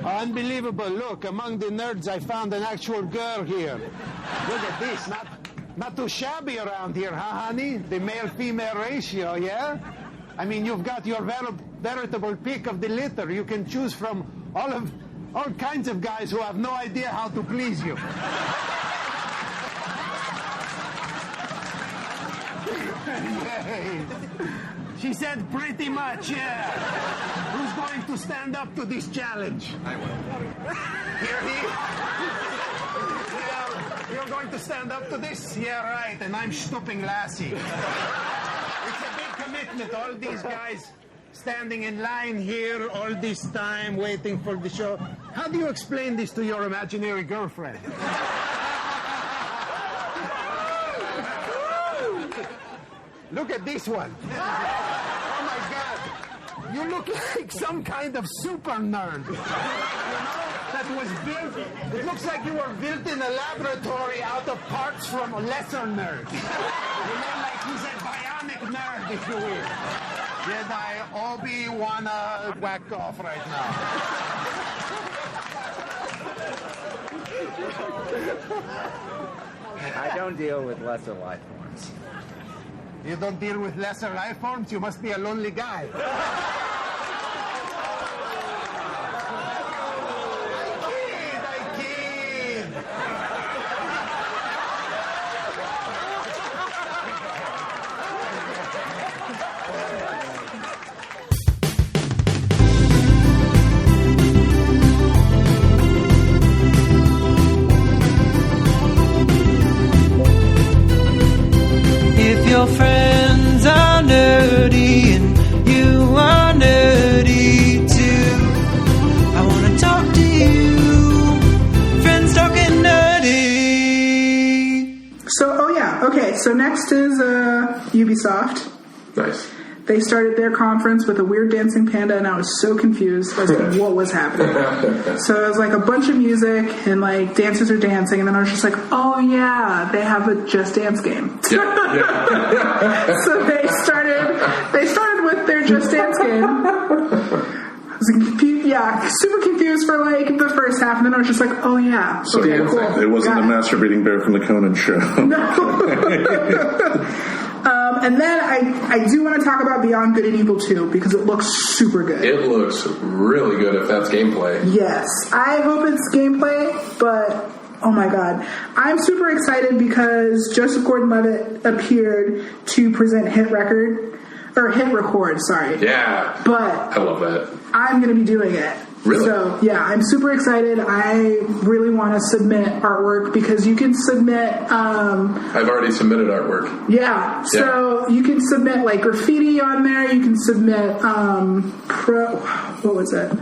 Unbelievable. Look, among the nerds, I found an actual girl here. Look at this. Not too shabby around here, huh, honey? The male-female ratio, yeah? I mean, you've got your veritable pick of the litter. You can choose from all kinds of guys who have no idea how to please you. She said pretty much, yeah. Who's going to stand up to this challenge? I will. Here he. Yeah, you're going to stand up to this? Yeah, right. And I'm stooping Lassie. It's a big commitment. All these guys standing in line here all this time waiting for the show. How do you explain this to your imaginary girlfriend? Look at this one. Oh my God. You look like some kind of super nerd. You know, that was built. It looks like you were built in a laboratory out of parts from a lesser nerd. You know, like he's a bionic nerd, if you will. Jedi Obi wanna whack off right now. I don't deal with lesser life forms. You don't deal with lesser life forms? You must be a lonely guy. I kid. If your friends are nerdy and you are nerdy too, I want to talk to you. Friends talking nerdy. So next is Ubisoft. Nice. They started their conference with a weird dancing panda, and I was so confused as to what was happening. So it was like a bunch of music, and like dancers are dancing, and then I was just like, oh yeah, they have a Just Dance game. Yeah. So they started with their Just Dance game. I was super confused for like the first half, and then I was just like, oh yeah, So okay, cool. it wasn't the masturbating bear from the Conan show. No. And then I do want to talk about Beyond Good and Evil 2 because it looks super good. It looks really good if that's gameplay. Yes. I hope it's gameplay, but oh my god. I'm super excited because Joseph Gordon-Levitt appeared to present Hit Record. Yeah. But I love that. I'm going to be doing it. Really? So, yeah, I'm super excited. I really want to submit artwork because you can submit... I've already submitted artwork. Yeah, so you can submit, like, graffiti on there. You can submit, what was it?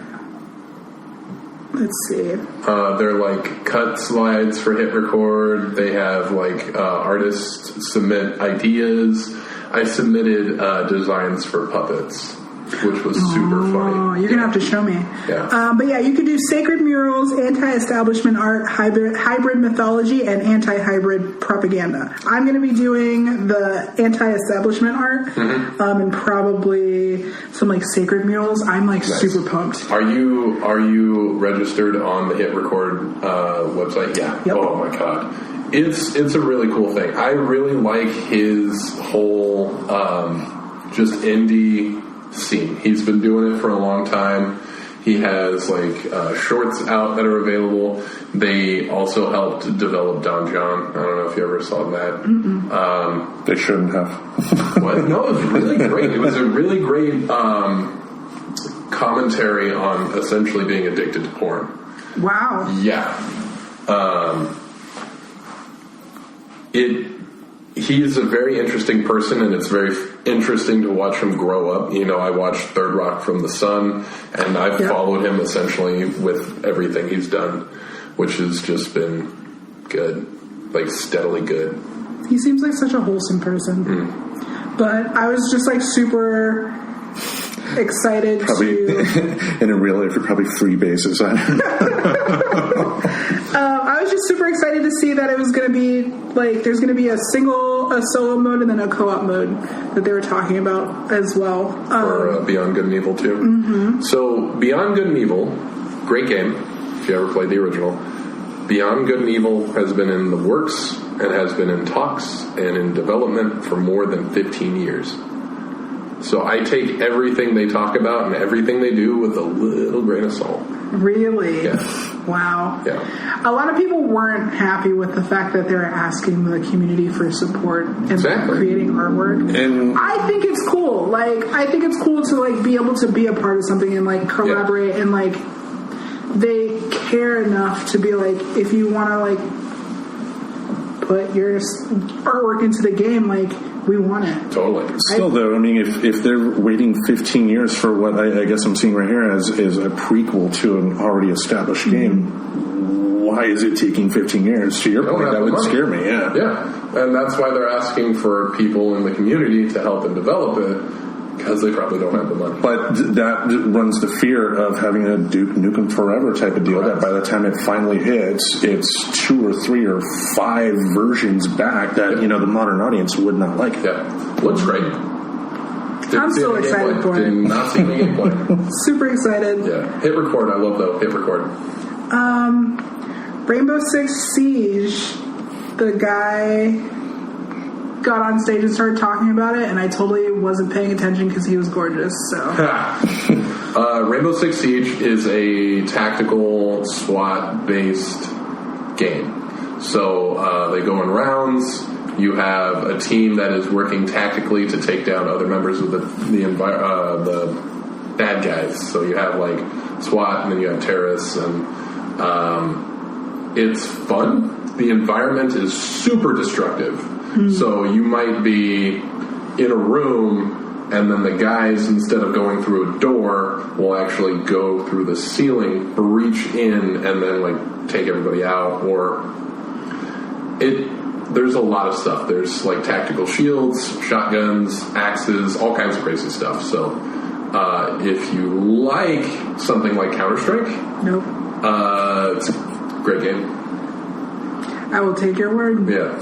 Let's see. They're, like, cut slides for Hit Record. They have, like, artists submit ideas. I submitted designs for puppets, which was super funny. You're going to have to show me. Yeah. But yeah, you could do sacred murals, anti-establishment art, hybrid mythology, and anti-hybrid propaganda. I'm going to be doing the anti-establishment art, and probably some like sacred murals. I'm like super pumped. Are you registered on the Hit Record website? Yeah. Yep. Oh my god. It's a really cool thing. I really like his whole just indie scene. He's been doing it for a long time. He has like shorts out that are available. They also helped develop Don John. I don't know if you ever saw that. They shouldn't have. What? No, it was really great. It was a really great commentary on essentially being addicted to porn. Wow. Yeah. He is a very interesting person, and it's very interesting to watch him grow up. You know, I watched Third Rock from the Sun, and I've followed him essentially with everything he's done, which has just been good, like steadily good. He seems like such a wholesome person. But I was just like super excited to... In a real life, you're probably freebases on it. I was just super excited to see that it was going to be like there's going to be a solo mode and then a co-op mode that they were talking about as well for Beyond Good and Evil 2. So Beyond Good and Evil great game, if you ever played the original. Beyond Good and Evil has been in the works and has been in talks and in development for more than 15 years. So I take everything they talk about and everything they do with a little grain of salt. Really? Yeah. Wow. Yeah. A lot of people weren't happy with the fact that they're asking the community for support and creating artwork. And I think it's cool. Like, I think it's cool to like be able to be a part of something and like collaborate and like they care enough to be like, if you want to like put your artwork into the game, like we want it. Totally. Still, though, I mean, if they're waiting 15 years for what I guess I'm seeing right here is a prequel to an already established game, why is it taking 15 years? To your point, that would scare me. Yeah. Yeah, and that's why they're asking for people in the community to help and develop it. Because they probably don't have the money. But that runs the fear of having a Duke Nukem Forever type of deal, that by the time it finally hits, it's 2 or 3 or 5 versions back that, you know, the modern audience would not like. Yeah. Looks great. I'm so excited for it. Did not see the gameplay. Super excited. Yeah. Hit record. I love the hit record. Rainbow Six Siege, the guy got on stage and started talking about it, and I totally wasn't paying attention because he was gorgeous. So, Rainbow Six Siege is a tactical SWAT-based game. So they go in rounds. You have a team that is working tactically to take down other members of the bad guys. So you have like SWAT, and then you have terrorists, and it's fun. The environment is super destructive. So you might be in a room, and then the guys, instead of going through a door, will actually go through the ceiling, breach in, and then like take everybody out. Or there's a lot of stuff. There's like tactical shields, shotguns, axes, all kinds of crazy stuff. So if you like something like Counter-Strike, nope, it's a great game. I will take your word. Yeah.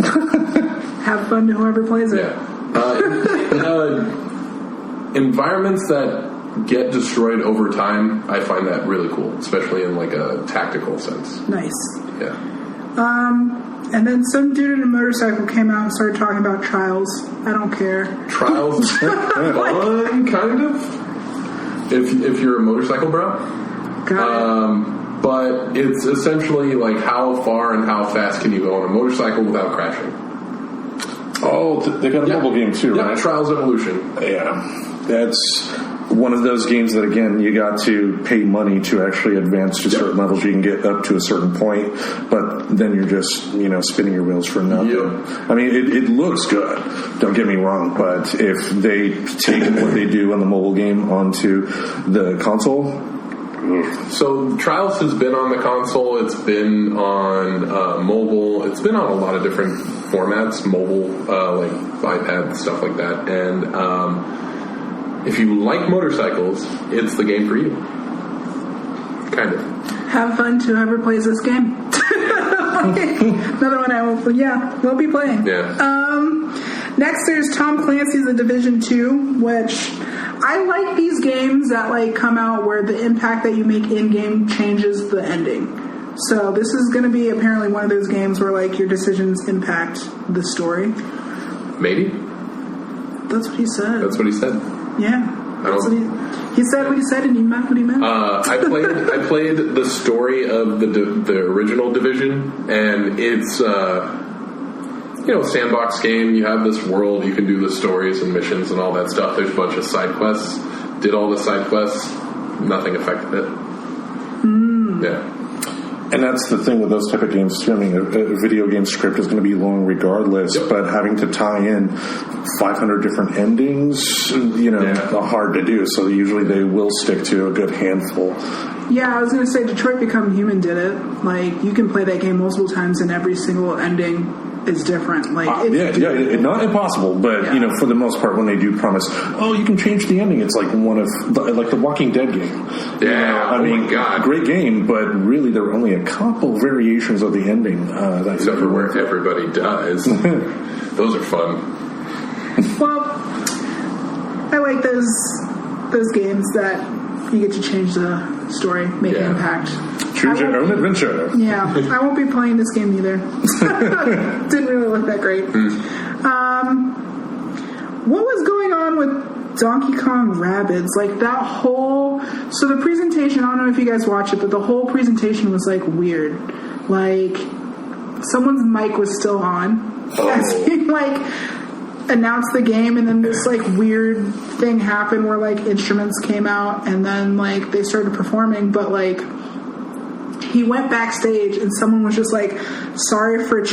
Have fun to whoever plays it. Yeah. Environments that get destroyed over time, I find that really cool, especially in like a tactical sense. Nice. Yeah. And then some dude in a motorcycle came out and started talking about Trials. I don't care. Trials, fun, kind of. If you're a motorcycle bro. Got it. But it's essentially like how far and how fast can you go on a motorcycle without crashing. Oh, they got a mobile game too, right? Yeah, Trials Evolution. Yeah. That's one of those games that, again, you got to pay money to actually advance to certain levels. You can get up to a certain point, but then you're just, you know, spinning your wheels for nothing. Yep. I mean, it looks good, don't get me wrong, but if they take what they do on the mobile game onto the console... So Trials has been on the console, it's been on mobile, it's been on a lot of different formats, mobile, like iPad, stuff like that, and if you like motorcycles, it's the game for you. Kind of. Have fun to whoever plays this game. Another one we'll be playing. Yeah. Next there's Tom Clancy's The Division 2, which... I like these games that like come out where the impact that you make in-game changes the ending. So this is going to be apparently one of those games where like your decisions impact the story. Maybe. That's what he said. That's what he said. Yeah. He said what he said, and he meant what he meant. I played the story of the original Division, and it's sandbox game. You have this world. You can do the stories and missions and all that stuff. There's a bunch of side quests. Did all the side quests. Nothing affected it. Yeah. And that's the thing with those type of games too. I mean, a video game script is going to be long regardless, but having to tie in 500 different endings, hard to do. So usually they will stick to a good handful. Yeah, I was going to say Detroit Become Human did it. Like, you can play that game multiple times and every single ending is different. Like, not impossible, but for the most part, when they do promise, you can change the ending, it's like one of like the Walking Dead game. Yeah, I mean, my God, great game, but really there are only a couple variations of the ending. Except for where everybody dies. Those are fun. Well, I like those games that you get to change the story, make an impact. Choose your own adventure. Yeah, I won't be playing this game either. Didn't really look that great. What was going on with Donkey Kong Rabbids? Like that whole... So the presentation, I don't know if you guys watch it, but the whole presentation was like weird. Like someone's mic was still on. As he like announced the game, and then this like weird thing happened where like instruments came out, and then like they started performing, but like he went backstage and someone was just like, sorry we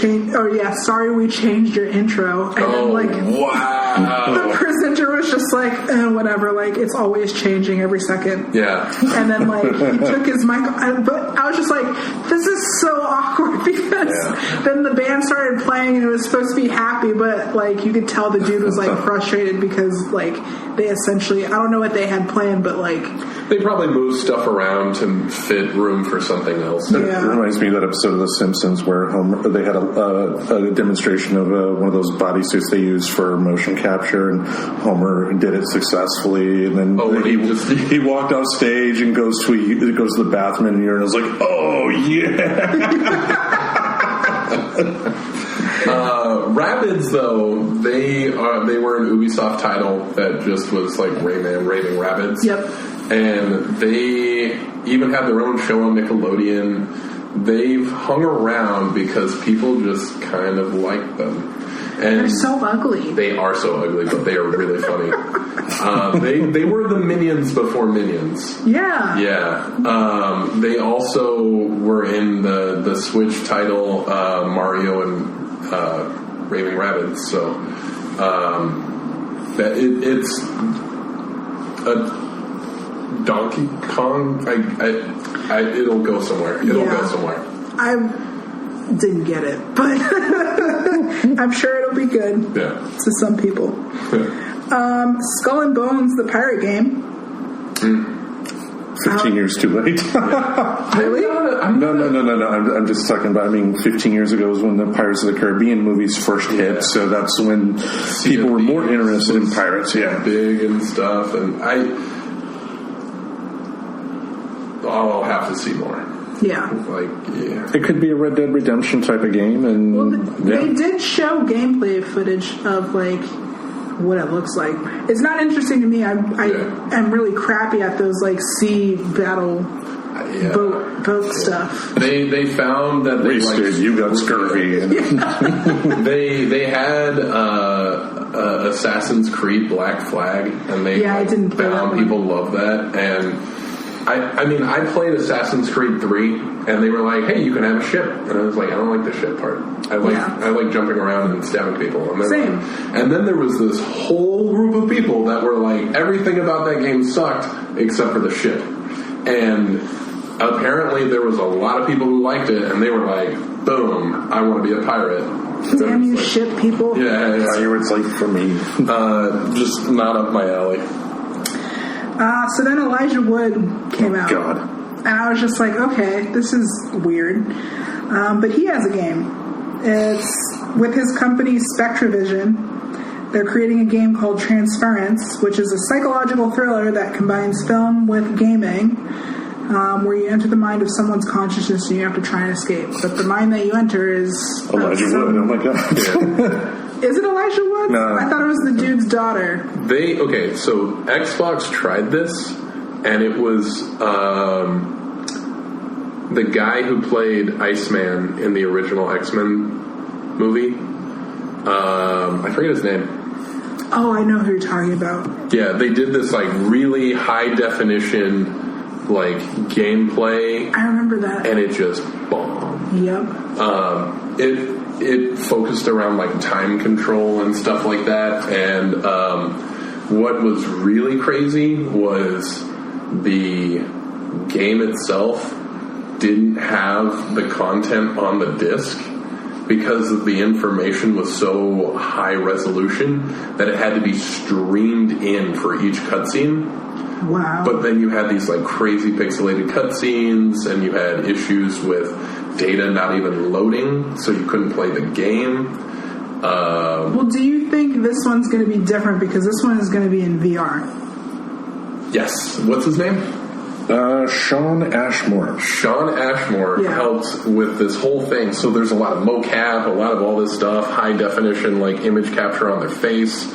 changed your intro, and then like the presenter was just like, whatever, like it's always changing every second. And then like he took his mic, but I was just like, this is so awkward, because then the band started playing and it was supposed to be happy, but like you could tell the dude was like frustrated because like they essentially, I don't know what they had planned, but like they probably moved stuff around to fit room for something else. It reminds me of that episode of The Simpsons where they had a demonstration of one of those bodysuits they use for motion capture, and Homer did it successfully, and then he walked off stage and goes to the bathroom and the was like, oh yeah. Rabbids, though, they were an Ubisoft title that just was like Rayman Raving Rabbids. And they even had their own show on Nickelodeon. They've hung around because people just kind of like them. And they're so ugly. They are so ugly, but they are really funny. They were the Minions before Minions. They also were in the Switch title Mario and Raving Rabbids. So it's a Donkey Kong. It'll go somewhere. It'll go somewhere. I didn't get it, but I'm sure it'll be good to some people. Skull and Bones, the pirate game. 15 years too late. Really? No. I'm just talking about, 15 years ago was when the Pirates of the Caribbean movies first hit, so that's when people were more interested in pirates. Big and stuff, and I'll have to see more. It could be a Red Dead Redemption type of game, and they did show gameplay footage of like what it looks like. It's not interesting to me. I'm really crappy at those like sea battle boat stuff. They found that you got scurvy. They had Assassin's Creed Black Flag, and they found people love that. And I played Assassin's Creed 3, and they were like, hey, you can have a ship. And I was like, I don't like the ship part. I like jumping around and stabbing people. And Same. And then there was this whole group of people that were like, everything about that game sucked except for the ship. And apparently there was a lot of people who liked it, and they were like, boom, I want to be a pirate. Damn you ship people. Pirates like for me. Just not up my alley. So then Elijah Wood came out. God. And I was just like, okay, this is weird. But he has a game. It's with his company Spectravision. They're creating a game called Transference, which is a psychological thriller that combines film with gaming, where you enter the mind of someone's consciousness and you have to try and escape. But the mind that you enter is... Elijah Wood, oh my God. Is it Elijah Wood? No. I thought it was the dude's daughter. So Xbox tried this, and it was the guy who played Iceman in the original X-Men movie. I forget his name. Oh, I know who you're talking about. Yeah, they did this like really high definition like gameplay. I remember that. And it just bombed. Yep. It focused around like time control and stuff like that, and what was really crazy was the game itself didn't have the content on the disc because the information was so high resolution that it had to be streamed in for each cutscene. Wow. But then you had these like crazy pixelated cutscenes, and you had issues with data not even loading, so you couldn't play the game. Well, do you think this one's going to be different because this one is going to be in VR? Yes. What's his name? Sean Ashmore. Sean Ashmore helped with this whole thing. So there's a lot of mocap, a lot of all this stuff, high definition, like image capture on their face.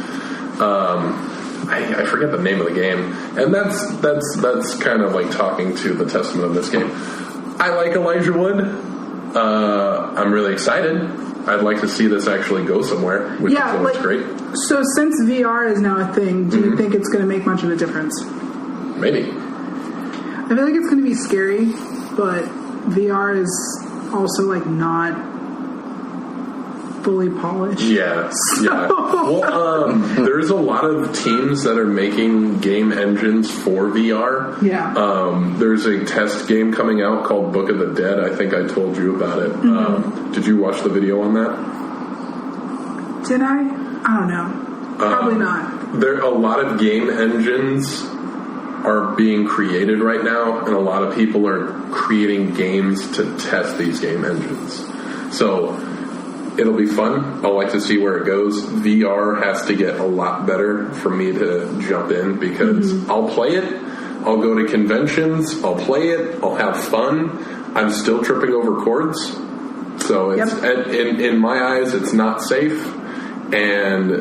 I forget the name of the game, and that's kind of like talking to the testament of this game. I like Elijah Wood. I'm really excited. I'd like to see this actually go somewhere, which is always great. So since VR is now a thing, do you think it's going to make much of a difference? Maybe. I feel like it's going to be scary, but VR is also like not fully polished. Yeah. Well, there's a lot of teams that are making game engines for VR. Yeah. There's a test game coming out called Book of the Dead. I think I told you about it. Did you watch the video on that? Did I? I don't know. Probably not. There a lot of game engines are being created right now, and a lot of people are creating games to test these game engines. So it'll be fun. I'll like to see where it goes. VR has to get a lot better for me to jump in, because I'll play it. I'll go to conventions. I'll play it. I'll have fun. I'm still tripping over cords. So it's in my eyes, it's not safe. And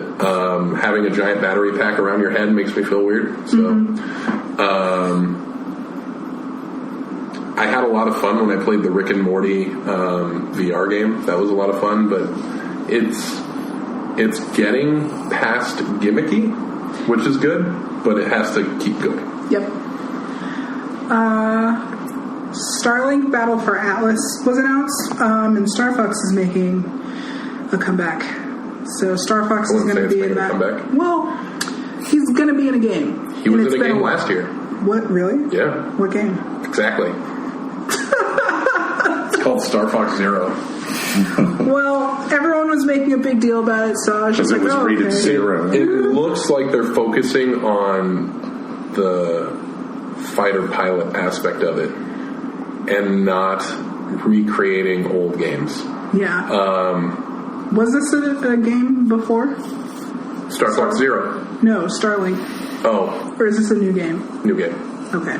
having a giant battery pack around your head makes me feel weird. So I had a lot of fun when I played the Rick and Morty VR game. That was a lot of fun, but it's getting past gimmicky, which is good, but it has to keep going. Yep. Starlink Battle for Atlas was announced, and Star Fox is making a comeback. So Star Fox is going to be in that. Well, he's going to be in a game. He was in a game last year. What, really? Yeah. What game? Exactly. It's called Star Fox Zero. Well, everyone was making a big deal about it, so I was just like, oh, rated okay. 0. It looks like they're focusing on the fighter pilot aspect of it and not recreating old games. Yeah. Was this a game before? Star Fox Zero. No, Starlink. Oh. Or is this a new game? New game. Okay.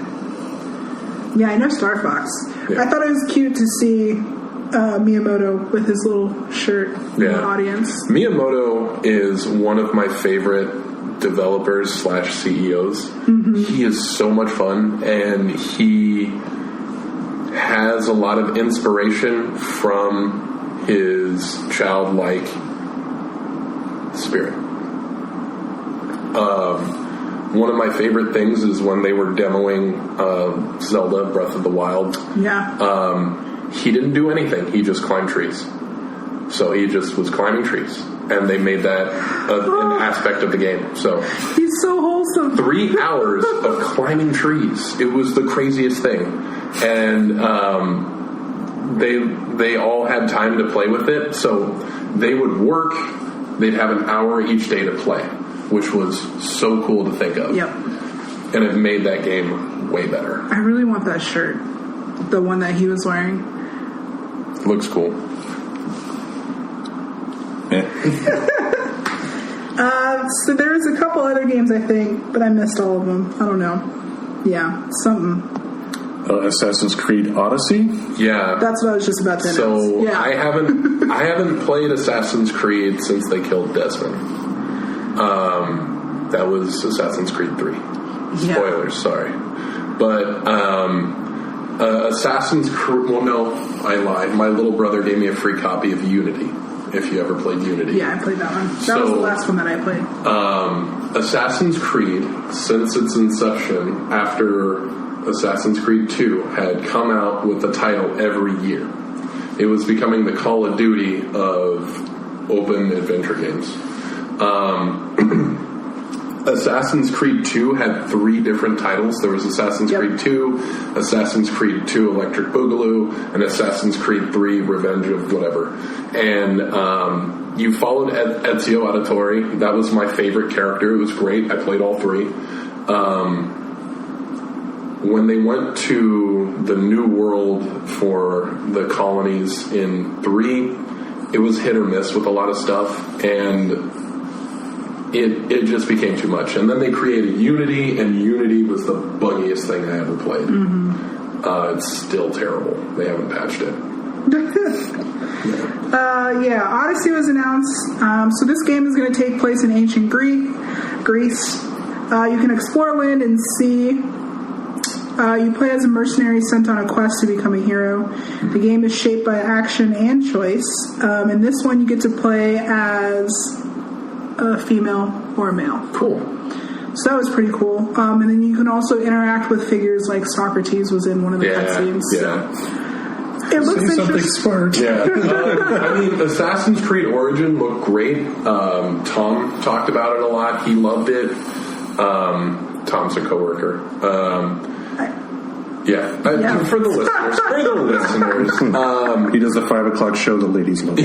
Yeah, I know Star Fox. Yeah. I thought it was cute to see Miyamoto with his little shirt in the audience. Miyamoto is one of my favorite developers / CEOs. He is so much fun, and he has a lot of inspiration from his childlike spirit. One of my favorite things is when they were demoing Zelda Breath of the Wild. Yeah. He didn't do anything. He just climbed trees. So he just was climbing trees. And they made that an aspect of the game. So he's so wholesome. 3 hours of climbing trees. It was the craziest thing. And they all had time to play with it. So they would work. They'd have an hour each day to play, which was so cool to think of. Yep. And it made that game way better. I really want that shirt. The one that he was wearing. Looks cool. So there was a couple other games, I think, but I missed all of them. I don't know. Yeah, something. Assassin's Creed Odyssey? Yeah. That's what I was just about to announce. So yeah. I haven't played Assassin's Creed since they killed Desmond. That was Assassin's Creed 3. Spoilers, sorry. But Assassin's Creed... Well, no, I lied. My little brother gave me a free copy of Unity, if you ever played Unity. Yeah, I played that one. That was the last one that I played. Assassin's Creed, since its inception, after Assassin's Creed 2 had come out with the title every year. It was becoming the Call of Duty of open adventure games. Assassin's Creed 2 had 3 different titles. There was Assassin's Creed 2, Assassin's Creed 2 Electric Boogaloo, and Assassin's Creed 3 Revenge of whatever. And you followed Ezio Auditore. That was my favorite character. It was great. I played all 3. When they went to the New World for the colonies in 3, it was hit or miss with a lot of stuff, and it just became too much. And then they created Unity, and Unity was the buggiest thing I ever played. It's still terrible. They haven't patched it. Odyssey was announced. So this game is going to take place in ancient Greece. You can explore land and sea. You play as a mercenary sent on a quest to become a hero. The game is shaped by action and choice. In this one, you get to play as a female or a male. Cool. So that was pretty cool. And then you can also interact with figures like Socrates was in one of the cutscenes. Yeah. It looks something interesting. smart. Yeah. I mean, Assassin's Creed Origin looked great. Tom talked about it a lot. He loved it. Tom's a coworker. For the listeners. He does a 5 o'clock show the ladies love.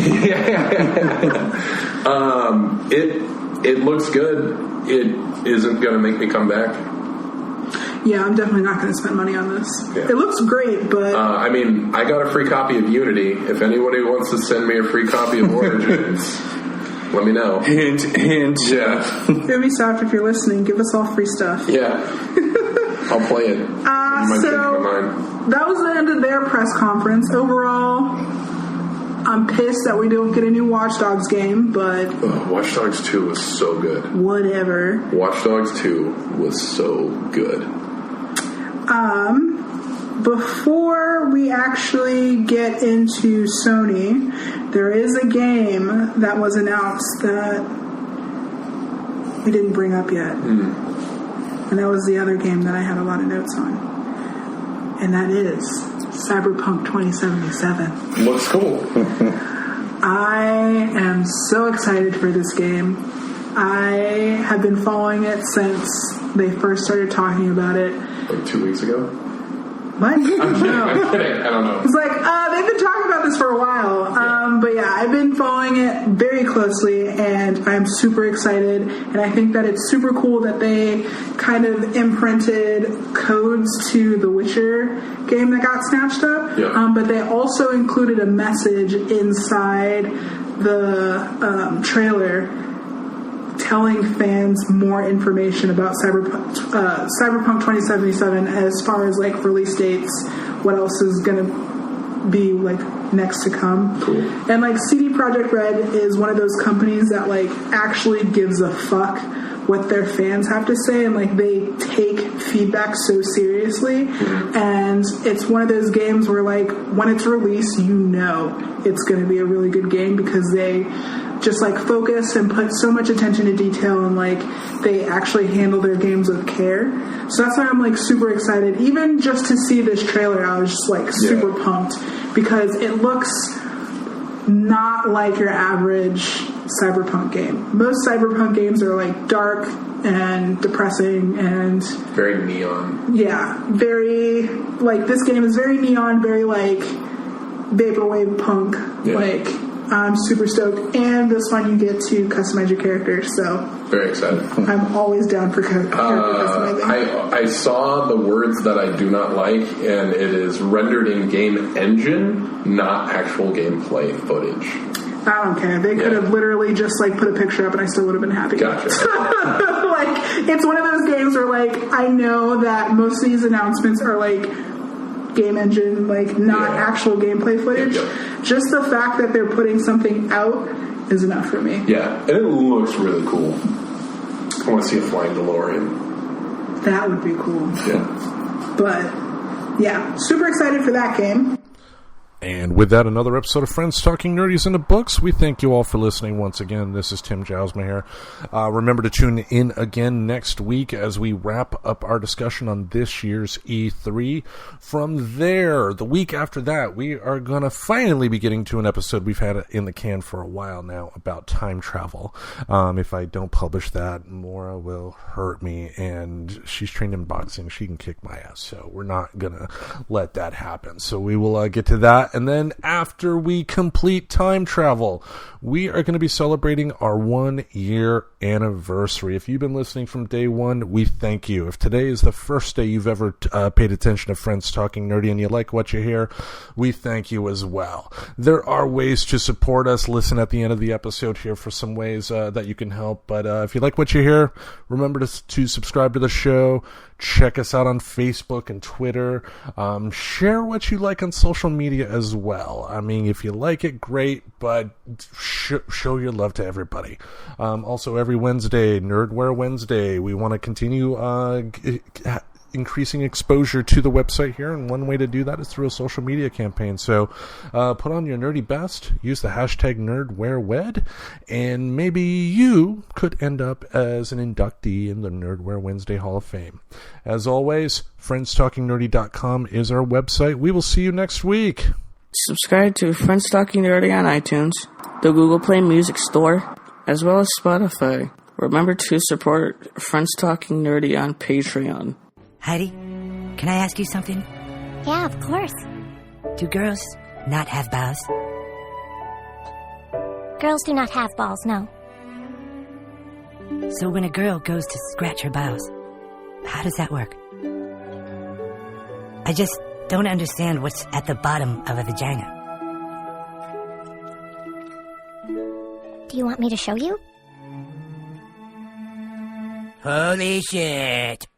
It looks good. It isn't going to make me come back. Yeah, I'm definitely not going to spend money on this. Yeah. It looks great, but... I mean, I got a free copy of Unity. If anybody wants to send me a free copy of Origins, let me know. Hint. Yeah. Ubisoft, if you're listening, give us all free stuff. Yeah. I'll play it. That was the end of their press conference. Overall, I'm pissed that we don't get a new Watch Dogs game, but... Watch Dogs 2 was so good. Whatever. Watch Dogs 2 was so good. Before we actually get into Sony, there is a game that was announced that we didn't bring up yet. And that was the other game that I had a lot of notes on. And that is Cyberpunk 2077. Looks cool. I am so excited for this game. I have been following it since they first started talking about it. Like 2 weeks ago? What? I'm kidding. I don't know. It's like, they've been talking about this for a while. But yeah, I've been following it very closely, and I'm super excited. And I think that it's super cool that they kind of imprinted codes to the Witcher game that got snatched up. Yeah. But they also included a message inside the trailer telling fans more information about Cyberpunk 2077 as far as like release dates, what else is going to be like next to come. Cool. And like CD Projekt Red is one of those companies that like actually gives a fuck what their fans have to say, and like they take feedback so seriously. And it's one of those games where like when it's released, you know it's going to be a really good game because they just like focus and put so much attention to detail, and like they actually handle their games with care. So that's why I'm like super excited. Even just to see this trailer, I was just like super pumped because it looks not like your average Cyberpunk game. Most Cyberpunk games are like dark and depressing and very neon. Yeah, very like this game is very neon, very like vaporwave punk. Yeah. Like I'm super stoked, and this one you get to customize your character. So very excited. I'm always down for character customizing. I saw the words that I do not like, and it is rendered in game engine, not actual gameplay footage. I don't care. They could have literally just like put a picture up and I still would have been happy. Gotcha. Like, it's one of those games where like I know that most of these announcements are like game engine, like not actual gameplay footage. Just the fact that they're putting something out is enough for me. Yeah, and it looks really cool. I want to see a flying DeLorean. That would be cool. Yeah. But yeah, super excited for that game. And with that, another episode of Friends Talking Nerdies into Books. We thank you all for listening once again. This is Tim Jousma here. Remember to tune in again next week as we wrap up our discussion on this year's E3. From there, the week after that, we are going to finally be getting to an episode we've had in the can for a while now about time travel. If I don't publish that, Maura will hurt me, and she's trained in boxing. She can kick my ass, so we're not going to let that happen. So we will get to that that. And then after we complete time travel, we are going to be celebrating our 1-year anniversary. If you've been listening from day one, we thank you. If today is the first day you've ever paid attention to Friends Talking Nerdy and you like what you hear, we thank you as well. There are ways to support us. Listen at the end of the episode here for some ways that you can help. But if you like what you hear, remember to subscribe to the show. Check us out on Facebook and Twitter. Share what you like on social media as well. I mean, if you like it, great, but show your love to everybody. Also, every Wednesday, Nerdware Wednesday, we want to continue increasing exposure to the website here, and one way to do that is through a social media campaign. So put on your nerdy best, use the hashtag NerdWearWed, and maybe you could end up as an inductee in the Nerdware Wednesday Hall of Fame. As always, friendstalkingnerdy.com is our website. We will see you next week. Subscribe to Friends Talking Nerdy on iTunes, the Google Play Music Store, as well as Spotify. Remember to support Friends Talking Nerdy on Patreon. Heidi, can I ask you something? Yeah, of course. Do girls not have balls? Girls do not have balls, no. So when a girl goes to scratch her balls, how does that work? I just don't understand what's at the bottom of a vagina. Do you want me to show you? Holy shit.